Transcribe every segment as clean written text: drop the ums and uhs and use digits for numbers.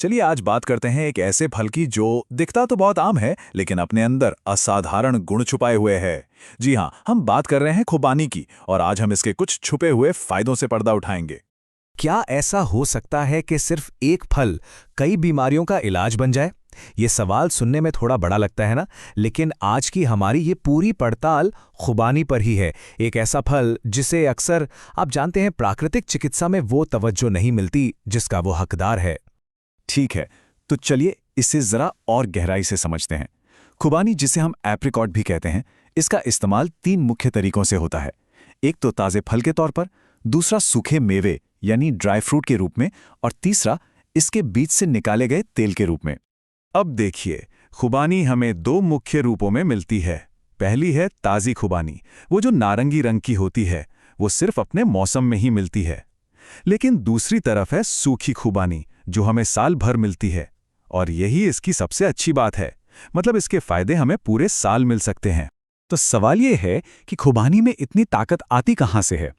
चलिए आज बात करते हैं एक ऐसे फल की जो दिखता तो बहुत आम है लेकिन अपने अंदर असाधारण गुण छुपाए हुए है। जी हाँ, हम बात कर रहे हैं खुबानी की और आज हम इसके कुछ छुपे हुए फायदों से पर्दा उठाएंगे। क्या ऐसा हो सकता है कि सिर्फ एक फल कई बीमारियों का इलाज बन जाए? ये सवाल सुनने में थोड़ा बड़ा लगता है ना, लेकिन आज की हमारी ये पूरी पड़ताल खुबानी पर ही है। एक ऐसा फल जिसे अक्सर आप जानते हैं प्राकृतिक चिकित्सा में वो तवज्जो नहीं मिलती जिसका वो हकदार है। ठीक है, तो चलिए इसे जरा और गहराई से समझते हैं। खुबानी, जिसे हम एप्रिकॉट भी कहते हैं, इसका इस्तेमाल 3 मुख्य तरीकों से होता है। एक तो ताज़े फल के तौर पर, दूसरा सूखे मेवे यानी ड्राई फ्रूट के रूप में, और तीसरा इसके बीज से निकाले गए तेल के रूप में। अब देखिए, खुबानी हमें 2 मुख्य रूपों में मिलती है। पहली है ताज़ी खुबानी, वो जो नारंगी रंग की होती है, वो सिर्फ अपने मौसम में ही मिलती है। लेकिन दूसरी तरफ है सूखी खुबानी, जो हमें साल भर मिलती है। और यही इसकी सबसे अच्छी बात है, मतलब इसके फायदे हमें पूरे साल मिल सकते हैं। तो सवाल ये है कि खुबानी में इतनी ताकत आती कहाँ से है?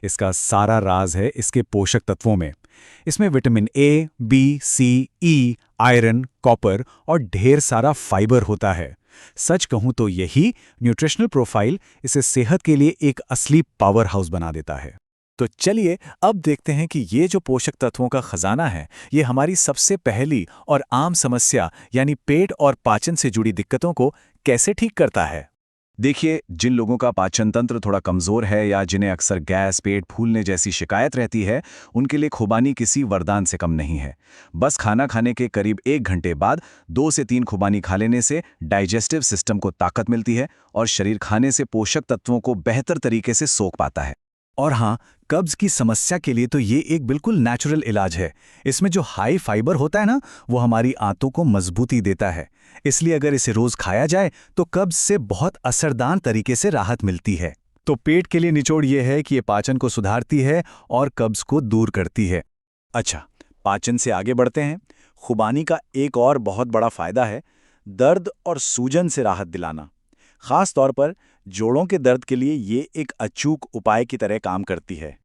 इसका सारा राज है इसके पोषक तत्वों में। इसमें vitamin A, B, C, E, iron, copper और ढेर सारा फाइबर होता है। सच कहूं तो यही न्यूट्रिशनल प्रोफाइल इसे सेहत के लिए एक असली पावर हाउस बना देता है। तो चलिए अब देखते हैं कि ये जो पोषक तत्वों का खजाना है, ये हमारी सबसे पहली और आम समस्या यानी पेट और पाचन से जुड़ी दिक्कतों को कैसे ठीक करता है। देखिए, जिन लोगों का पाचन तंत्र थोड़ा कमजोर है या जिन्हें अक्सर गैस, पेट फूलने जैसी शिकायत रहती है, उनके लिए खुबानी किसी वरदान से कम नहीं है। बस खाना खाने के करीब 1 घंटे बाद 2 से 3 खुबानी खा लेने से डाइजेस्टिव सिस्टम को ताकत मिलती है और शरीर खाने से पोषक तत्वों को बेहतर तरीके से सोख पाता है। और हाँ, कब्ज की समस्या के लिए तो ये एक बिल्कुल नेचुरल इलाज है। इसमें जो हाई फाइबर होता है ना, वो हमारी आंतों को मजबूती देता है। इसलिए अगर इसे रोज खाया जाए तो कब्ज से बहुत असरदार तरीके से राहत मिलती है। तो पेट के लिए निचोड़ ये है कि ये पाचन को सुधारती है और कब्ज को दूर करती है। अच्छा, पाचन से आगे बढ़ते हैं। खुबानी का एक और बहुत बड़ा फायदा है दर्द और सूजन से राहत दिलाना। खास तौर पर जोड़ों के दर्द के लिए ये एक अचूक उपाय की तरह काम करती है।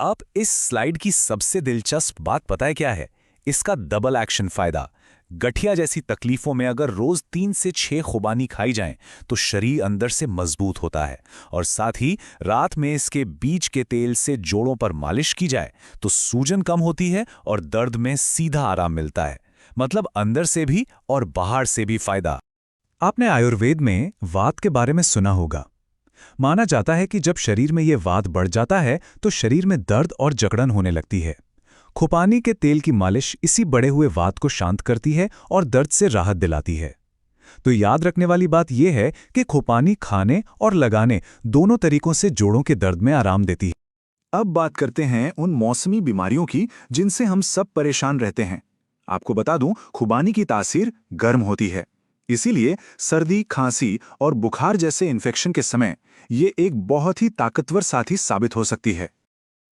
अब इस स्लाइड की सबसे दिलचस्प बात पता है क्या है? इसका डबल एक्शन फायदा। गठिया जैसी तकलीफों में अगर रोज 3 से 6 खुबानी खाई जाएं तो शरीर अंदर से मजबूत होता है, और साथ ही रात में इसके बीज के तेल से जोड़ों पर मालिश की जाए तो सूजन कम होती है और दर्द में सीधा आराम मिलता है। मतलब अंदर से भी और बाहर से भी फायदा। आपने आयुर्वेद में वात के बारे में सुना होगा। माना जाता है कि जब शरीर में ये वात बढ़ जाता है तो शरीर में दर्द और जकड़न होने लगती है। खुबानी के तेल की मालिश इसी बढ़े हुए वात को शांत करती है और दर्द से राहत दिलाती है। तो याद रखने वाली बात यह है कि खुबानी खाने और लगाने दोनों तरीकों से जोड़ों के दर्द में आराम देती है। अब बात करते हैं उन मौसमी बीमारियों की जिनसे हम सब परेशान रहते हैं। आपको बता दूं, खुबानी की तासीर गर्म होती है, इसीलिए सर्दी, खांसी और बुखार जैसे इन्फेक्शन के समय ये एक बहुत ही ताकतवर साथी साबित हो सकती है।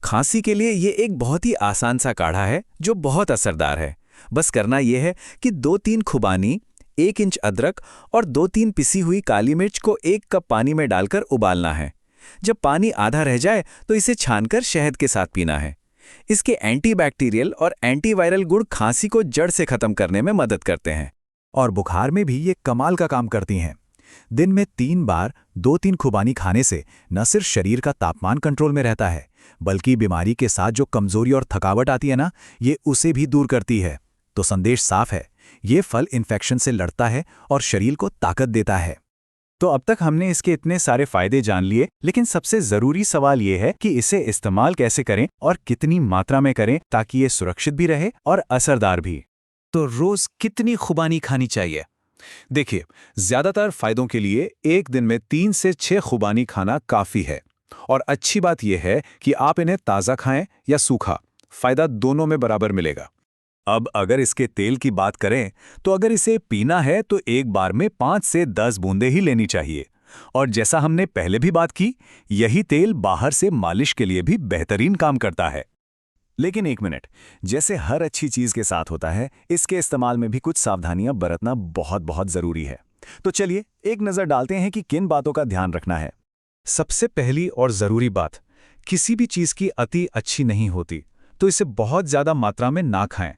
खांसी के लिए ये एक बहुत ही आसान सा काढ़ा है जो बहुत असरदार है। बस करना यह है कि 2-3 खुबानी, 1 इंच अदरक और 2-3 पिसी हुई काली मिर्च को 1 कप पानी में डालकर उबालना है। जब पानी आधा रह जाए तो इसे छानकर शहद के साथ पीना है। इसके एंटीबैक्टीरियल और एंटीवायरल गुण खांसी को जड़ से खत्म करने में मदद करते हैं। और बुखार में भी ये कमाल का काम करती हैं। दिन में 3 बार 2-3 खुबानी खाने से न सिर्फ शरीर का तापमान कंट्रोल में रहता है, बल्कि बीमारी के साथ जो कमजोरी और थकावट आती है ना, ये उसे भी दूर करती है। तो संदेश साफ है, ये फल इन्फेक्शन से लड़ता है और शरीर को ताकत देता है। तो अब तक हमने इसके इतने सारे फायदे जान लिए, लेकिन सबसे जरूरी सवाल ये है कि इसे इस्तेमाल कैसे करें और कितनी मात्रा में करें ताकि ये सुरक्षित भी रहे और असरदार भी। तो रोज कितनी खुबानी खानी चाहिए? देखिए, ज्यादातर फायदों के लिए एक दिन में 3 से 6 खुबानी खाना काफी है। और अच्छी बात यह है कि आप इन्हें ताज़ा खाएं या सूखा, फायदा दोनों में बराबर मिलेगा। अब अगर इसके तेल की बात करें तो अगर इसे पीना है तो एक बार में 5 से 10 बूंदें ही लेनी चाहिए। और जैसा हमने पहले भी बात की, यही तेल बाहर से मालिश के लिए भी बेहतरीन काम करता है। लेकिन एक मिनट, जैसे हर अच्छी चीज के साथ होता है, इसके इस्तेमाल में भी कुछ सावधानियां बरतना बहुत बहुत जरूरी है। तो चलिए एक नजर डालते हैं कि किन बातों का ध्यान रखना है। सबसे पहली और जरूरी बात, किसी भी चीज की अति अच्छी नहीं होती, तो इसे बहुत ज्यादा मात्रा में ना खाएं।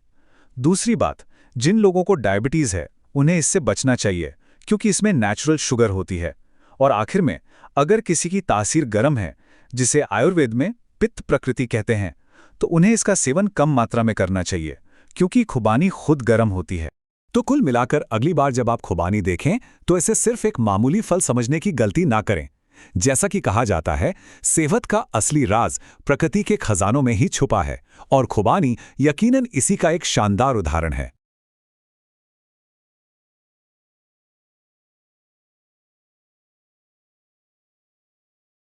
दूसरी बात, जिन लोगों को डायबिटीज है उन्हें इससे बचना चाहिए, क्योंकि इसमें नेचुरल शुगर होती है। और आखिर में, अगर किसी की तासीर गर्म है, जिसे आयुर्वेद में पित्त प्रकृति कहते हैं, तो उन्हें इसका सेवन कम मात्रा में करना चाहिए, क्योंकि खुबानी खुद गर्म होती है। तो कुल मिलाकर अगली बार जब आप खुबानी देखें तो इसे सिर्फ एक मामूली फल समझने की गलती ना करें। जैसा कि कहा जाता है, सेहत का असली राज प्रकृति के खजानों में ही छुपा है, और खुबानी यकीनन इसी का एक शानदार उदाहरण है।